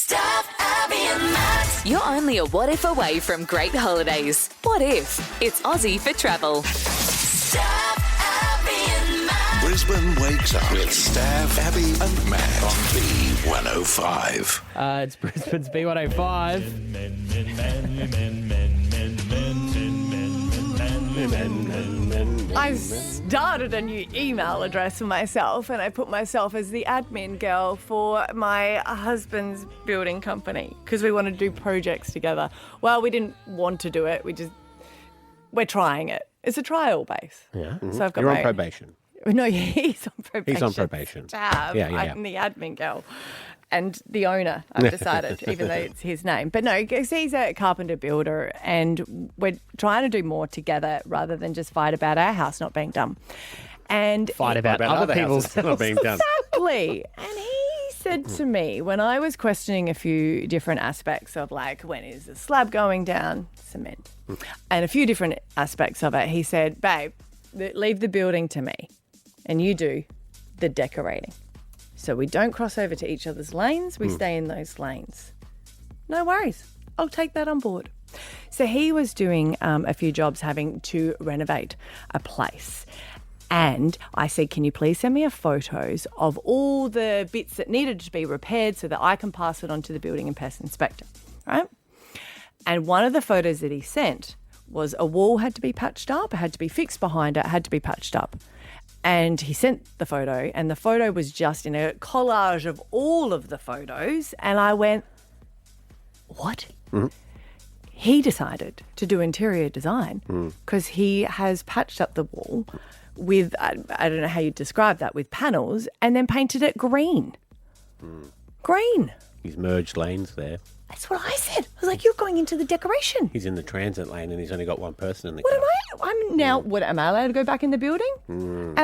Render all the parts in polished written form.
Stav, Abby and Matt. You're only a what if away from great holidays. What if? It's Aussie for travel. Stav, Abby and Matt. Brisbane wakes up with Stav, Abby and Matt on B105. It's Brisbane's B105. I started a new email address for myself and I put myself as the admin girl for my husband's building company because we wanted to do projects together. Well, we didn't want to do it. We're trying it. It's a trial base. Yeah. So I've got You're on probation. No, he's on probation. He's on probation. Stav. Yeah. I'm the admin girl. And the owner, I've decided, even though it's his name. But no, because he's a carpenter builder and we're trying to do more together rather than just fight about our house not being done. And Fight about other people's houses not being done. Exactly. And he said to me, when I was questioning a few different aspects of like, when is the slab going down? Cement. And a few different aspects of it, he said, babe, leave the building to me and you do the decorating. So we don't cross over to each other's lanes. We stay in those lanes. No worries. I'll take that on board. So he was doing a few jobs having to renovate a place. And I said, can you please send me photos of all the bits that needed to be repaired so that I can pass it on to the building and pest inspector, right? And one of the photos that he sent was a wall had to be patched up, it had to be fixed behind it, had to be patched up. And he sent the photo, and the photo was just in a collage of all of the photos. And I went, what? Mm-hmm. He decided to do interior design because he has patched up the wall with, I don't know how you describe that, with panels, and then painted it green. Green. He's merged lanes there. That's what I said. I was like, you're going into the decoration. He's in the transit lane and he's only got one person in the What car. am I allowed to go back in the building? And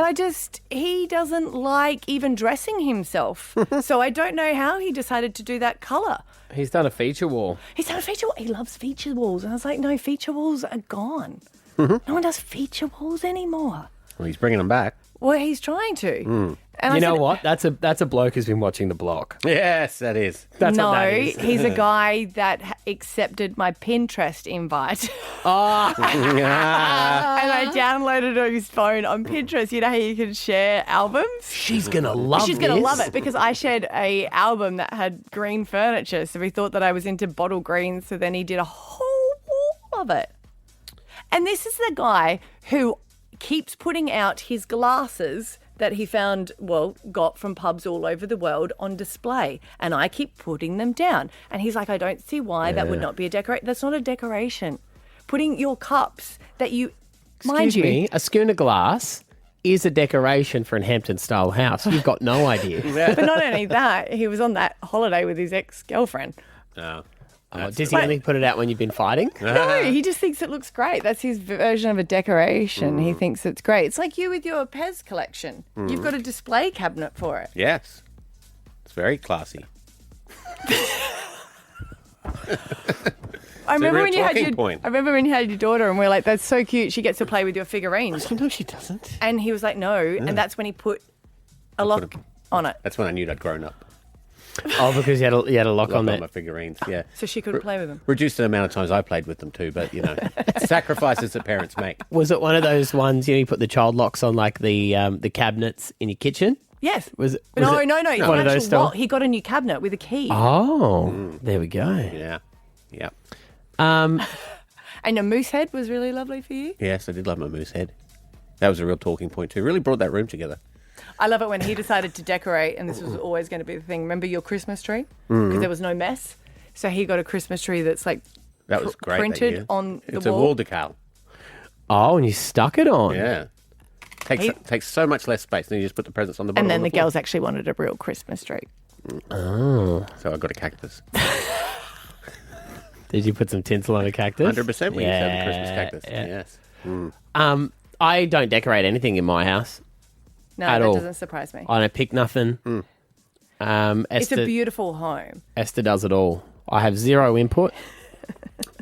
he doesn't like even dressing himself. So I don't know how he decided to do that colour. He's done a feature wall. He's done a feature wall. He loves feature walls. And I was like, no, feature walls are gone. No one does feature walls anymore. Well, he's bringing them back. Well, he's trying to. And You I know said, what? That's a bloke who's been watching The Block. Yes, that is. That's no, what that is. he's a guy that accepted my Pinterest invite. Ah. And I downloaded it on his phone on Pinterest. You know how you can share albums? She's going to love She's going to love it because I shared a album that had green furniture. So he thought that I was into bottle green. So then he did a whole wall of it. And this is the guy who keeps putting out his glasses that he got from pubs all over the world on display. And I keep putting them down. And he's like, I don't see why that would not be a decoration. That's not a decoration. Putting your cups that you, Excuse me, a schooner glass is a decoration for an Hampton-style house. You've got no idea. But not only that, he was on that holiday with his ex-girlfriend. No. Does he only put it out when you've been fighting? No, he just thinks it looks great. That's his version of a decoration. He thinks it's great. It's like you with your Pez collection. You've got a display cabinet for it. Yes. It's very classy. I remember real talking point. I remember when you had your daughter and we are like, that's so cute. She gets to play with your figurines. No, she doesn't. And he was like, no. And that's when he put a lock on it. That's when I knew I'd grown up. Oh, because you had a lock on On that. my figurines, yeah. So she couldn't play with them. Reduced the amount of times I played with them too, but, sacrifices that parents make. Was it one of those ones, you put the child locks on like the cabinets in your kitchen? Yes. Was it? No. One It's of an those actual style? lock. He got a new cabinet with a key. Oh, there we go. Yeah. Yeah. And a moose head was really lovely for you. Yes, I did love my moose head. That was a real talking point too. Really brought that room together. I love it when he decided to decorate, and this was always going to be the thing. Remember your Christmas tree? Because there was no mess. So he got a Christmas tree that's like That was great. printed on the it's wall. a wall decal. Oh, and you stuck it on. Yeah. Takes so much less space, and you just put the presents on the bottom. And then of the floor. girls actually wanted a real Christmas tree. Oh. So I got a cactus. Did you put some tinsel on a cactus? 100% we used to have a Christmas cactus. Yeah. Yes. I don't decorate anything in my house. No, At that all. doesn't surprise me. I don't pick nothing. It's Esther, a beautiful home. Esther does it all. I have zero input.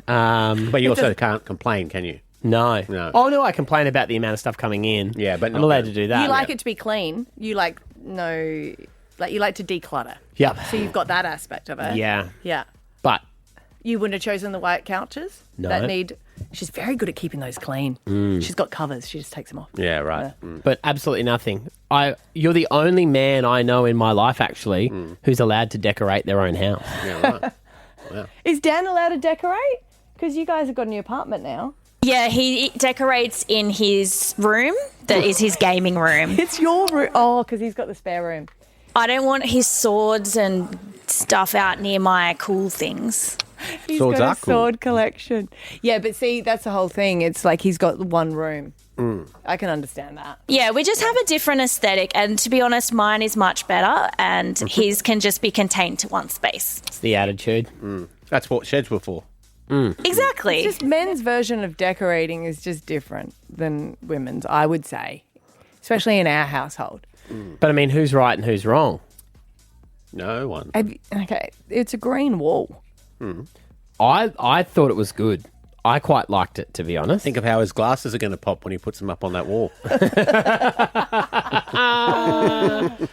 But you also can't complain, can you? No. No. Oh, no, I complain about the amount of stuff coming in. Yeah, but I'm not allowed the- to do that. You like it to be clean. You like no like you like to declutter. Yep. So you've got that aspect of it. Yeah. Yeah. But You wouldn't have chosen the white couches? No. That need. She's very good at keeping those clean. She's got covers. She just takes them off. Yeah, right. but absolutely nothing. You're the only man I know in my life, actually, who's allowed to decorate their own house. Yeah, right. Is Dan allowed to decorate? Because you guys have got a new apartment now. Yeah, he decorates in his room. That is his gaming room. It's your room. Oh, because he's got the spare room. I don't want his swords and stuff out near my cool things. He's Swords got are a cool. sword collection. Yeah, but see, that's the whole thing. It's like he's got one room. I can understand that. Yeah, we just have a different aesthetic, and to be honest, mine is much better, and his can just be contained to one space. It's the attitude. That's what sheds were for. Exactly. Just men's version of decorating is just different than women's, I would say, especially in our household. But I mean, who's right and who's wrong? No one. Okay, it's a green wall. I thought it was good. I quite liked it, to be honest. Think of how his glasses are going to pop when he puts them up on that wall.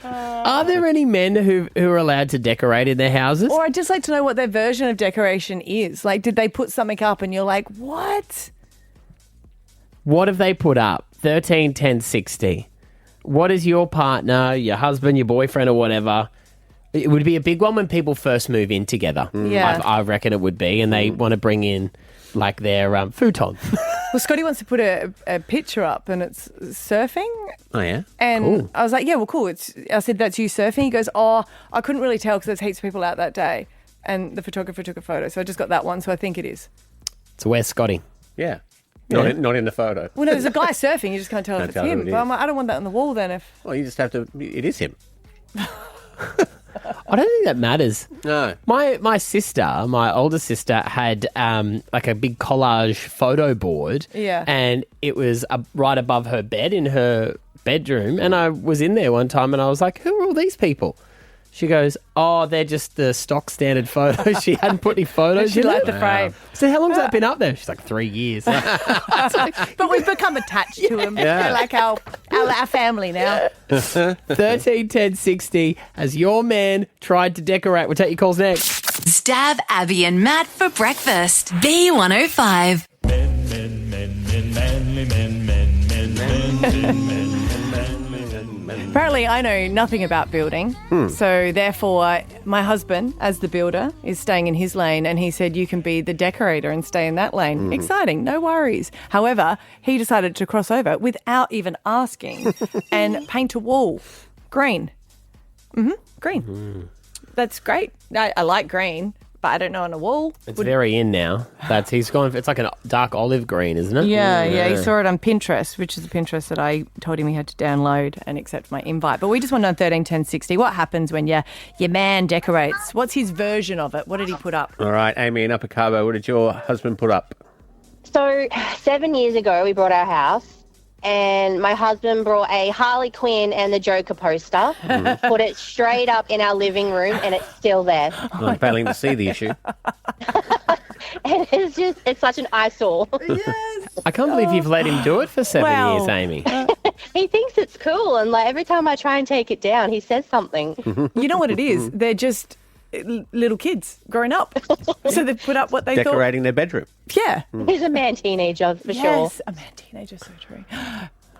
Are there any men who are allowed to decorate in their houses? Or I'd just like to know what their version of decoration is. Like, did they put something up and you're like, what? What have they put up? 13, 10, 60. What is your partner, your husband, your boyfriend or whatever? It would be a big one when people first move in together. Yeah. I reckon it would be. And they want to bring in like their futon. Well, Scotty wants to put a picture up and it's surfing. Oh, yeah? And Cool. I was like, yeah, well, cool. I said, that's you surfing? He goes, oh, I couldn't really tell because there's heaps of people out that day. And the photographer took a photo. So I just got that one. So I think it is. So where's Scotty? Yeah. Not in the photo. Well, no, there's a guy surfing. You just can't tell if it's tell who him. it But I'm is. like, I don't want that on the wall then if... Well, you just have to... It is him. I don't think that matters. No. My sister, my older sister, had like a big collage photo board. Yeah. And it was right above her bed in her bedroom. And I was in there one time and I was like, who are all these people? She goes, oh, they're just the stock standard photos. She hadn't put any photos She in liked it. the frame. So how long's that been up there? She's like 3 years. But we've become attached to him. Yeah. They're like our family now. 13, 10, 60. Has your man tried to decorate? We'll take your calls next. Stab Abby and Matt for breakfast. B105. Apparently, I know nothing about building. So, therefore, my husband, as the builder, is staying in his lane. And he said, you can be the decorator and stay in that lane. Exciting, no worries. However, he decided to cross over without even asking and paint a wall green. Green. That's great. I like green, but I don't know on a wall. It's very in now. He's gone. It's like a dark olive green, isn't it? Yeah. He saw it on Pinterest, which is the Pinterest that I told him he had to download and accept my invite. But we just want to know 13, 10, 60. What happens when your man decorates? What's his version of it? What did he put up? All right, Amy in Upper Carbo, what did your husband put up? So 7 years ago, we bought our house, and my husband brought a Harley Quinn and the Joker poster, put it straight up in our living room, and it's still there. I'm failing to see the issue. And it's such an eyesore. I can't believe you've let him do it for 7 Wow. years, Amy. He thinks it's cool, and like every time I try and take it down, he says something. You know what it is? They're just little kids growing up. So they put up what they Decorating their bedroom. thought. Yeah. He's a man teenager for sure. Yes. A man teenager, so true.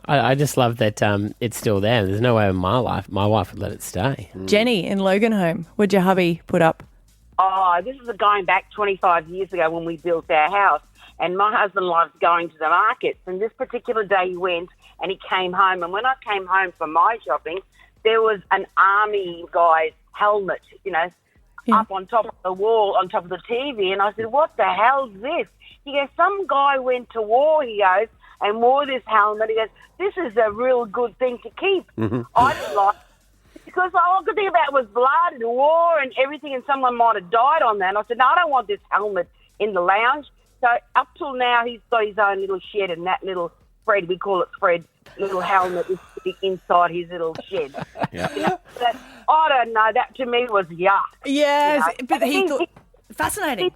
I just love that it's still there. There's no way in my wife would let it stay. Jenny in Loganholme, what'd your hubby put up? Oh, this is going back 25 years ago when we built our house. And my husband loves going to the markets. And this particular day he went and he came home. And when I came home from my shopping, there was an army guy's helmet, up on top of the wall, on top of the TV. And I said, what the hell's this? He goes, some guy went to war, he goes, and wore this helmet. He goes, this is a real good thing to keep. I didn't like it because all I could think about was blood and war and everything, and someone might have died on that. And I said, no, I don't want this helmet in the lounge. So up till now, he's got his own little shed, and that little Fred, we call it Fred, little helmet is sitting inside his little shed. Yeah. I don't know, that to me was yuck. Yes, You know, but he and thought... Fascinating. He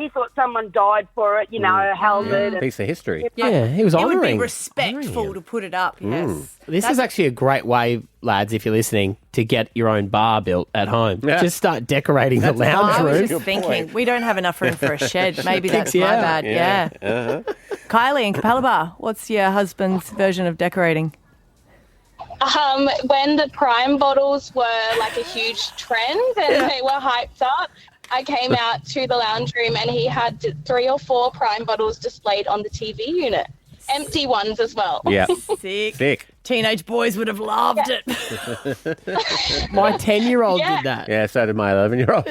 thought someone died for it, held it. Piece of history. Yeah, he was It would honouring. be respectful to put it up, yes. This is actually a great way, lads, if you're listening, to get your own bar built at home. Yeah. Just start decorating the lounge I was room. just thinking, we don't have enough room for a shed. Maybe that's my Yeah. bad. Yeah. Kylie in Capalaba, what's your husband's version of decorating? When the Prime bottles were like a huge trend and they were hyped up, I came out to the lounge room and he had 3 or 4 Prime bottles displayed on the TV unit. Empty ones as well. Yeah. Sick. Teenage boys would have loved it. My 10-year-old Yeah. did that. Yeah, so did my 11-year-old.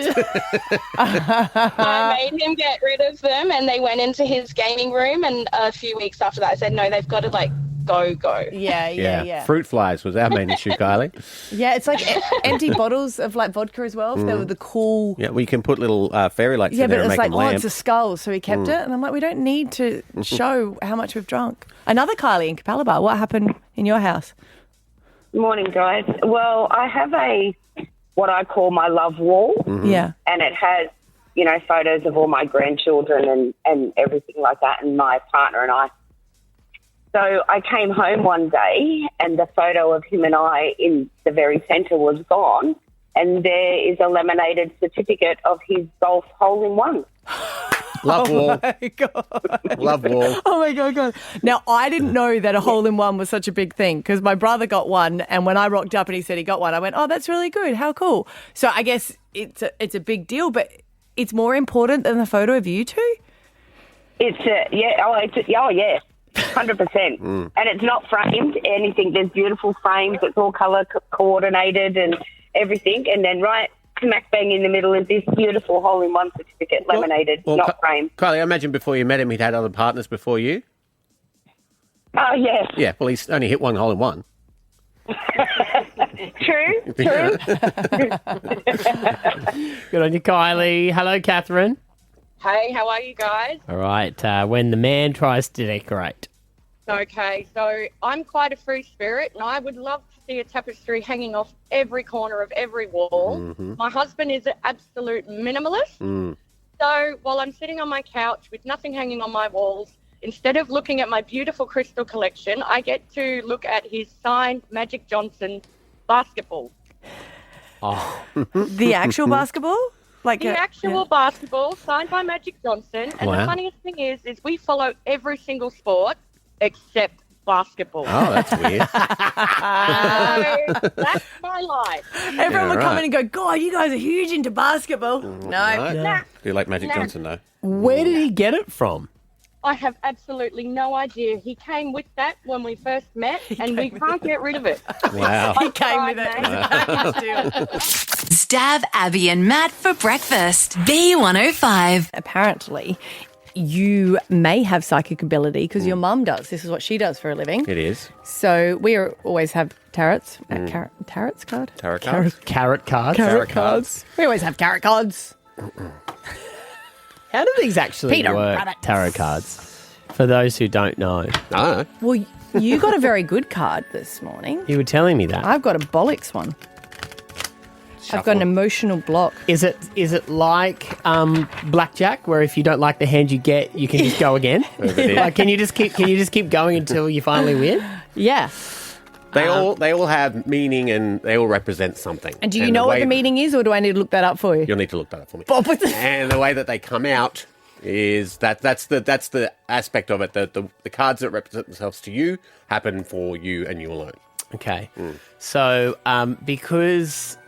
I made him get rid of them and they went into his gaming room, and a few weeks after that I said, no, they've got to go. Yeah. Fruit flies was our main issue, Kylie. Yeah, it's like empty bottles of like vodka as well. If they were the cool. Yeah, we can put little fairy lights Yeah, in but there and it's make like, them lamp. it's a skull, so he kept it. And I'm like, we don't need to show how much we've drunk. Another Kylie in Capalaba, what happened in your house? Morning, guys. Well, I have what I call my love wall, Yeah. and it has, photos of all my grandchildren and everything like that, and my partner and I. So I came home one day and the photo of him and I in the very centre was gone, and there is a laminated certificate of his golf hole-in-one. Love wall. Oh my God. Love wall. Oh my God. Now, I didn't know that a hole-in-one was such a big thing because my brother got one, and when I rocked up and he said he got one, I went, oh, that's really good. How cool. So I guess it's a big deal, but it's more important than the photo of you two? It's, yeah. 100%. And it's not framed anything. There's beautiful frames. It's all colour coordinated and everything. And then right smack bang in the middle is this beautiful hole-in-one certificate, laminated, not framed. Kylie, I imagine before you met him, he'd had other partners before you? Oh, yes. Yeah, well, he's only hit one hole in one. True. Good on you, Kylie. Hello, Catherine. Hey, how are you guys? All right, when the man tries to decorate. Okay, so I'm quite a free spirit and I would love to see a tapestry hanging off every corner of every wall. My husband is an absolute minimalist. So while I'm sitting on my couch with nothing hanging on my walls, instead of looking at my beautiful crystal collection, I get to look at his signed Magic Johnson basketball. Oh, The actual basketball? Like The actual basketball signed by Magic Johnson. And Wow. the funniest thing is we follow every single sport except basketball. Oh, that's weird. So that's my life. Everyone would come right. in and go, God, you guys are huge into basketball. No. Right. Do you like Magic Johnson, though? where did he get it from? I have absolutely no idea. He came with that when we first met, and we can't get rid of it. Wow. He came with it. Stav, Abby, and Matt for breakfast. B105. Apparently, you may have psychic ability because your mum does. This is what she does for a living. It is. So we always have tarots. Tarots card? Tarot cards. Carrot cards. Tarot cards. We always have tarot cards. How do these actually Peter work, Rabbit. tarot cards? For those who don't know. Oh, Well, you got a very good card this morning. You were telling me that. I've got a bollocks one. I've got an emotional block. Is it like blackjack, where if you don't like the hand you get, you can just go again? Like, can you just keep going until you finally win? Yeah. They all have meaning and they all represent something. And do you know what the meaning is, or do I need to look that up for you? You'll need to look that up for me. Bob, what's the- And the way that they come out is that's the aspect of it. The cards that represent themselves to you happen for you and you alone. Okay. So because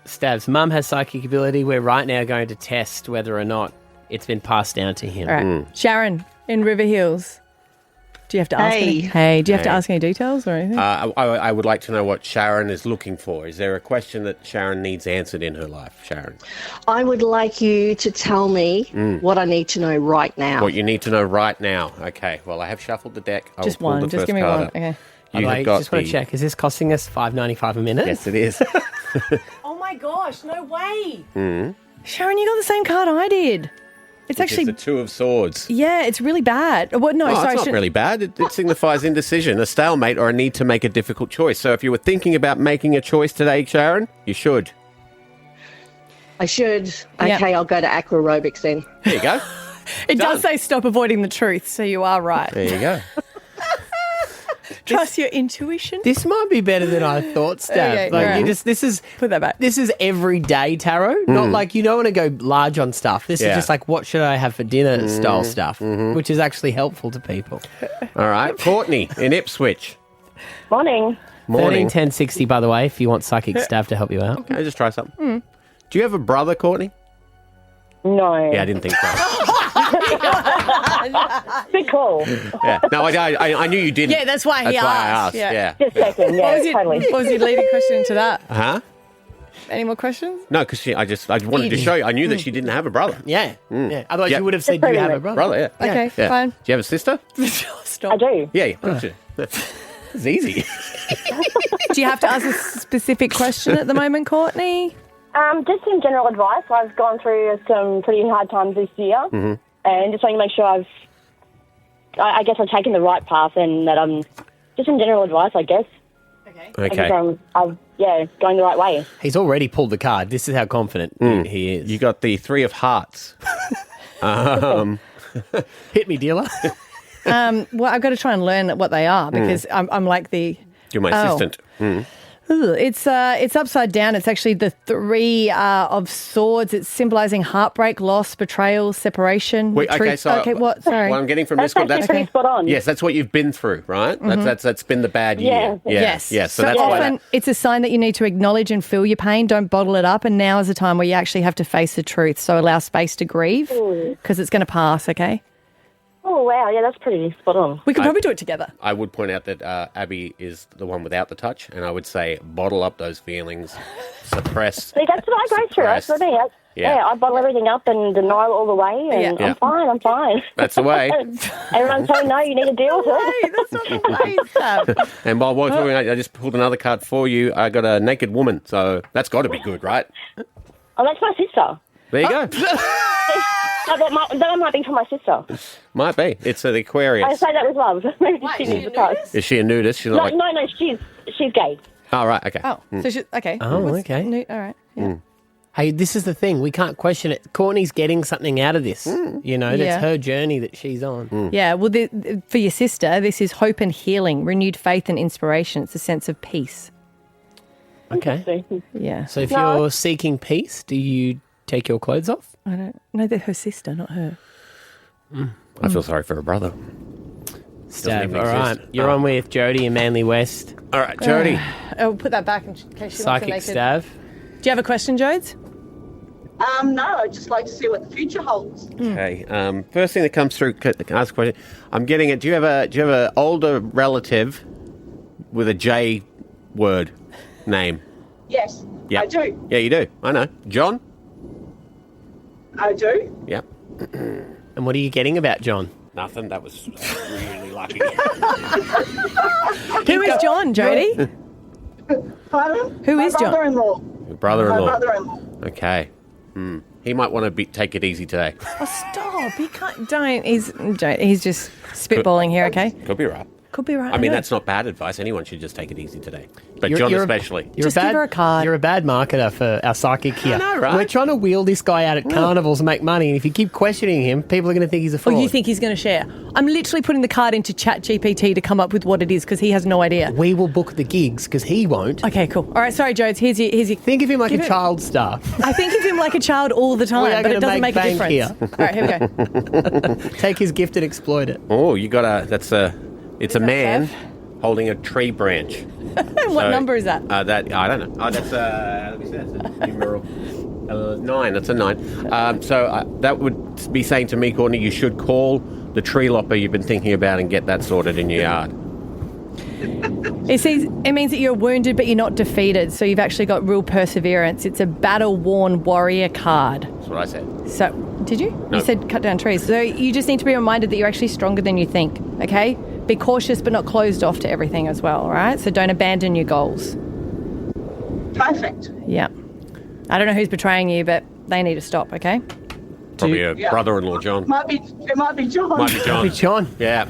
Stav's mum has psychic ability, we're right now going to test whether or not it's been passed down to him. All right. Sharon in River Hills. Do you have to ask any? Hey, do you have to ask any details or anything? I would like to know what Sharon is looking for. Is there a question that Sharon needs answered in her life, Sharon? I would like you to tell me what I need to know right now. What you need to know right now. Okay, well, I have shuffled the deck. I Just will pull one. the Just first give me card one. up. Okay. You I have got just want to check. Is this costing us $5.95 a minute? Yes, it is. Oh my gosh, no way. Sharon, you got the same card I did. It's Which is actually, the Two of Swords. yeah, it's really bad. Well, no, Oh, sorry. it's not really bad. It signifies indecision, a stalemate, or a need to make a difficult choice. So if you were thinking about making a choice today, Sharon, you should. I should. Yeah. Okay, I'll go to aqua aerobics then. There you go. It does say stop avoiding the truth, so you are right. There you go. Trust your intuition. This might be better than I thought, Stav. Okay, like alright. this is Put that back. This is everyday tarot, not like you don't want to go large on stuff. This is Yeah. just like what should I have for dinner style stuff, which is actually helpful to people. All right. Courtney in Ipswich. Morning. Morning. 131060, by the way, if you want Psychic Stav to help you out. Can I just try something? Do you have a brother, Courtney? No. Yeah, I didn't think so. Good call. Yeah. No, I knew you didn't. Yeah, that's why he That's why I asked. asked. Yeah. Yeah. Just checking. Yeah, What was, totally. what was your leading question into that? Huh? Any more questions? No, because I wanted to show you. I knew that she didn't have a brother. Yeah. Yeah. Otherwise, Yeah. you would have said, do you have a brother? Brother, yeah. Okay, Yeah. fine. Do you have a sister? Stop. I do. Yeah. It's easy. Do you have to ask a specific question at the moment, Courtney? Just some general advice. I've gone through some pretty hard times this year, and just wanting to make sure I guess I've taken the right path, and that I'm just some general advice, I guess. Okay. I'm going the right way. He's already pulled the card. This is how confident he is. You got the 3 of hearts. Hit me, dealer. Well, I've got to try and learn what they are because I'm like the. You're my assistant. It's upside down. It's actually the 3 of swords. It's symbolising heartbreak, loss, betrayal, separation. Wait, okay, truth. so Okay, what? Sorry. what I'm getting from this, That's actually pretty spot on. yes, that's what you've been through, right? That's been the bad year. Yeah. Yes. Yes. So So that's why often it's a sign that you need to acknowledge and feel your pain. Don't bottle it up. And now is a time where you actually have to face the truth. So allow space to grieve because it's going to pass, okay? Oh, wow. Yeah, that's pretty spot on. We could probably do it together. I would point out that Abby is the one without the touch, and I would say bottle up those feelings, suppress. See, that's what I go through. That's what I mean. Yeah. I bottle everything up and deny it all the way, and Yeah. I'm fine. That's the way. Everyone's saying, no, you need to deal with it. That's not the way, Stav. And while we're talking, I just pulled another card for you. I got a naked woman, so that's got to be good, right? Oh, that's my sister. There you go. That might be for my sister. Might be. It's an Aquarius. I say that with love. Maybe she needs a touch. Is she a nudist? She's not No, she's gay. Oh, right. Okay. Oh, so she, okay. Oh, What's okay. new? All right. Yeah. Hey, this is the thing. We can't question it. Courtney's getting something out of this. You know, that's Yeah. her journey that she's on. Yeah, well, for your sister, this is hope and healing, renewed faith and inspiration. It's a sense of peace. Okay. Yeah. So if you're seeking peace, do you take your clothes off? I don't know. They're her sister, not her. I feel sorry for her brother. Stav, even all right. exist. You're on with Jody in Manly West. All right, Jody. I'll put that back in case she Psychic wants to make it. Stav. Do you have a question, Jodes? No, I'd just like to see what the future holds. Okay. First thing that comes through, can I ask a question? I'm getting it. Do you have a older relative with a J word name? Yes, Yeah. I do. Yeah, you do. I know. John? I do. Yep. And what are you getting about John? Nothing. That was really lucky. Who is John, Jody? Pardon? Who is My John? brother-in-law. Your My brother-in-law. brother-in-law. Okay. He might want to take it easy today. Oh, stop. He can't. Don't. He's just spitballing here, okay? Could be right. Could be right. I mean, know. that's not bad advice. Anyone should just take it easy today. But You're- John you're a- especially. You're Just give her a card. You're a bad marketer for our psychic here. know, right? We're trying to wheel this guy out at carnivals and make money, and if you keep questioning him, people are going to think he's a Or fraud. you think he's going to share? I'm literally putting the card into ChatGPT to come up with what it is because he has no idea. We will book the gigs because he won't. Okay, cool. All right, sorry, Jodes. Here's your. Think of him like Give a it- child star. I think of him like a child all the We time, are but it gonna doesn't make make a bank difference. All right, here we go. Take his gift and exploit it. Oh, you got it's a that man Steph? holding a tree branch. What number is that? That I don't know. Oh, that's let me see. That's a numeral 9. That's a 9. So that would be saying to me, Courtney, you should call the tree lopper you've been thinking about and get that sorted in your yard. It means that you're wounded, but you're not defeated. So you've actually got real perseverance. It's a battle-worn warrior card. That's what I said. So, did you? No. You said cut down trees. So you just need to be reminded that you're actually stronger than you think, okay? Be cautious but not closed off to everything as well, all right? So don't abandon your goals. Perfect. Yeah. I don't know who's betraying you, but they need to stop, okay? Probably a Yeah. brother-in-law, John. It might be John. Might be John. Be John. Yeah.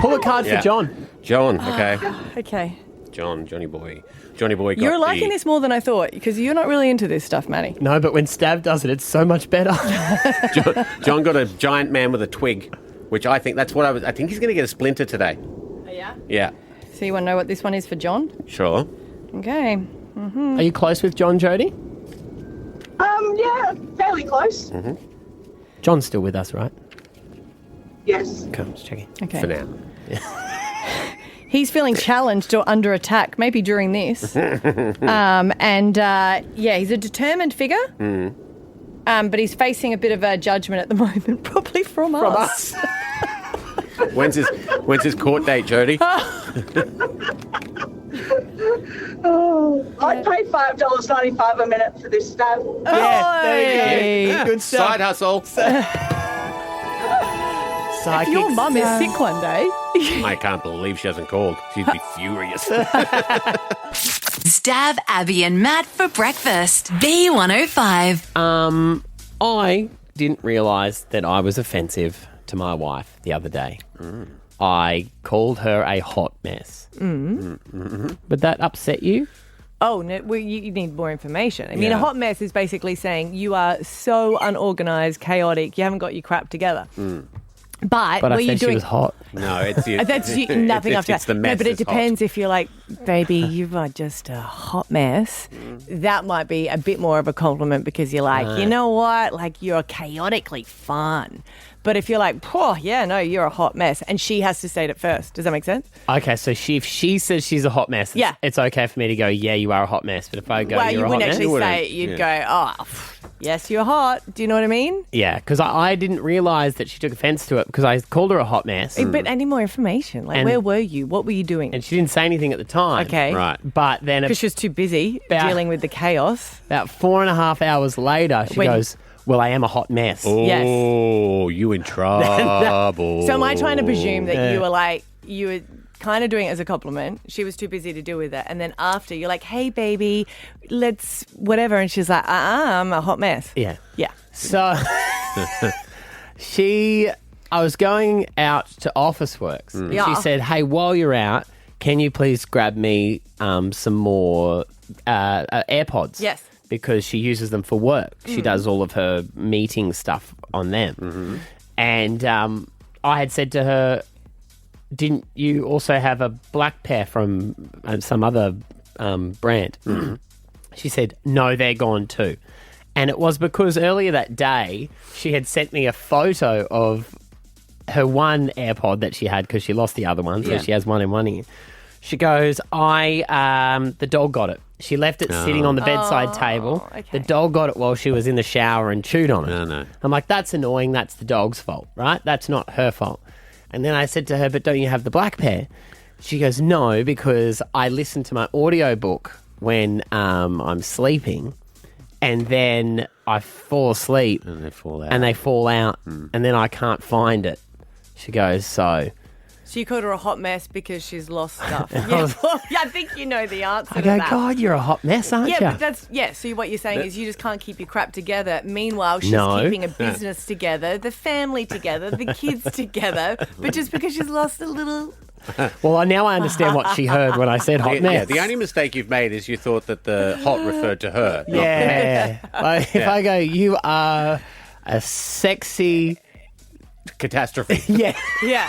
Pull a card Yeah. for John. John. Okay. Okay. Johnny Boy got You're liking this more than I thought because you're not really into this stuff, Manny. No, but when Stav does it, it's so much better. John got a giant man with a twig, which I think that's what I think he's going to get a splinter today. Oh, yeah? Yeah. So you want to know what this one is for John? Sure. Okay. Are you close with John, Jody? Yeah, fairly close. John's still with us, right? Yes. Come, just checking. Okay. For now. He's feeling challenged or under attack, maybe during this. He's a determined figure. But he's facing a bit of a judgment at the moment, probably from us. When's his court date, Jody? I'd pay $5.95 a minute for this stuff. Yeah, there you go. Good stuff. Side hustle. If your mum is sick one day. I can't believe she hasn't called. She'd be furious. Stav, Abby, and Matt for breakfast. B105. I didn't realise that I was offensive to my wife the other day. I called her a hot mess. Would that upset you? Oh, no, well, you need more information. I mean, Yeah. a hot mess is basically saying you are so unorganised, chaotic, you haven't got your crap together. But But were I you said she doing... was hot. No, it's That's nothing after it's that. the mess No, but it that's hot. depends if you're like, baby, you are just a hot mess. That might be a bit more of a compliment because you're like, you know what? Like, you're chaotically fun. But if you're like, oh, yeah, no, you're a hot mess. And she has to say it first. Does that make sense? Okay, so if she says she's a hot mess, Yeah. it's okay for me to go, yeah, you are a hot mess. But if I go, Well, you're you a hot wouldn't mess... actually say it. You'd go, oh, yes, you're hot. Do you know what I mean? Yeah, because I didn't realise that she took offence to it because I called her a hot mess. But I need more information. Like, And- where were you? What were you doing? And she didn't say anything at the time. Okay. Right. But then Because she was too busy About- dealing with the chaos. about 4.5 hours later, she When- goes, well, I am a hot mess. Oh, you in trouble. So am I trying to presume that Yeah. you were kind of doing it as a compliment? She was too busy to deal with it. And then after, you're like, hey, baby, let's whatever. And she's like, I'm a hot mess. Yeah. Yeah. So I was going out to Office Works. Yeah. She said, hey, while you're out, can you please grab me some more AirPods? Yes. Because she uses them for work. She does all of her meeting stuff on them. And I had said to her, didn't you also have a black pair from some other brand? She said, no, they're gone too. And it was because earlier that day, she had sent me a photo of her one AirPod that she had because she lost the other one. So Yeah. she has one in one ear. She goes, the dog got it. She left it sitting on the bedside table. okay. The dog got it while she was in the shower and chewed on it. No. I'm like, that's annoying. That's the dog's fault, right? That's not her fault. And then I said to her, but don't you have the black pair? She goes, no, because I listen to my audiobook when I'm sleeping and then I fall asleep And they fall out. and then I can't find it. She goes, so... So you called her a hot mess because she's lost stuff. Yeah, well, I think you know the answer I to go, that. God, you're a hot mess, aren't Yeah, you? but that's so what you're saying is you just can't keep your crap together. Meanwhile, she's No. keeping a business together, the family together, the kids together. But just because she's lost a little, Well, now I understand what she heard when I said hot mess. Yeah, the only mistake you've made is you thought that the hot referred to her. not- Yeah. Like, if I go, you are a sexy... Catastrophe. Yeah. yeah,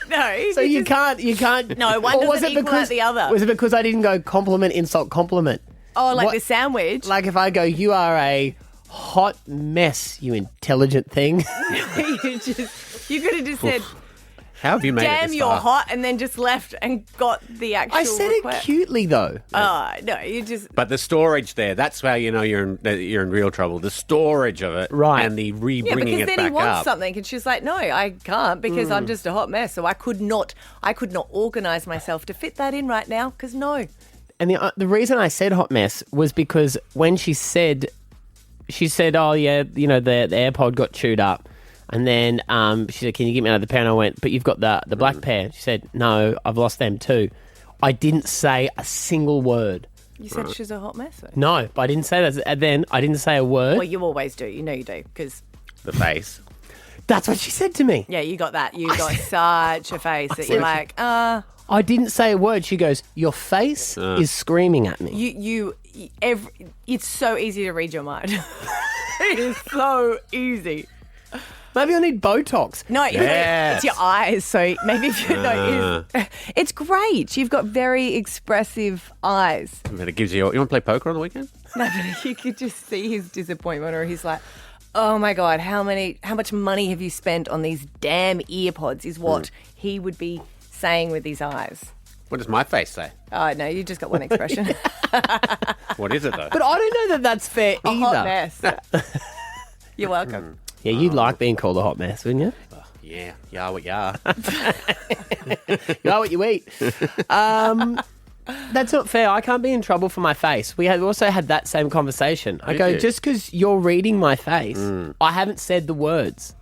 no. So you can't. No, one Or was doesn't it equal out the other. Was it because I didn't go compliment, insult, compliment? Oh, like What- the sandwich. Like if I go, you are a hot mess, you intelligent thing. you could have just said, How have you made it "Damn, this you're far? hot," and then just left and got the actual. I said request. it cutely though. Oh no, you just. But the storage there—that's how you know you're in real trouble. The storage of it, Right. and the Yeah, re-bringing because it then he back wants up. something, and she's like, "No, I can't because I'm just a hot mess. So I could not organise myself to fit that in right now. Because no, And the reason I said hot mess was because when she said, oh yeah, you know the AirPod got chewed up. And then she said, can you get me another pair? And I went, but you've got the black pair. She said, no, I've lost them too. I didn't say a single word. you said she's a hot mess. Though. No, but I didn't say that. And then I didn't say a word. Well, you always do. You know you do because The face. That's what she said to me. Yeah, you got that. You got such a face that you're like, I didn't say a word. She goes, your face is screaming at me. It's so easy to read your mind. It is so easy. Maybe I need Botox. No, it's your eyes. So maybe if it's great. You've got very expressive eyes. But it gives you want to play poker on the weekend? No, but you could just see his disappointment, or he's like, oh my God, how much money have you spent on these damn earpods is what he would be saying with his eyes. What does my face say? Oh, no, you just got one expression. What is it, though? But I don't know that that's fair A either. hot mess. You're welcome. Yeah, you'd like being called a hot mess, wouldn't you? Yeah, you are what you are. You are what you eat. That's not fair. I can't be in trouble for my face. We also had that same conversation. I go, just because you're reading my face, I haven't said the words.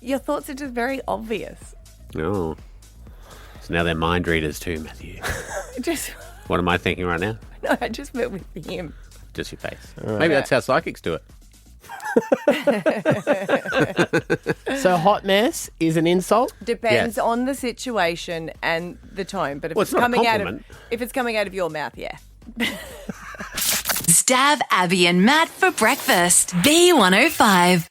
Your thoughts are just very obvious. No. So now they're mind readers too, Matthew. Just What am I thinking right now? no, I just met with him. Just your face. Maybe that's how psychics do it. So hot mess is an insult? Depends Yes. on the situation and the tone. But if Well, it's it's not a coming out of compliment. if it's coming out of your mouth, yeah. Stav, Abby, and Matt for breakfast. B105.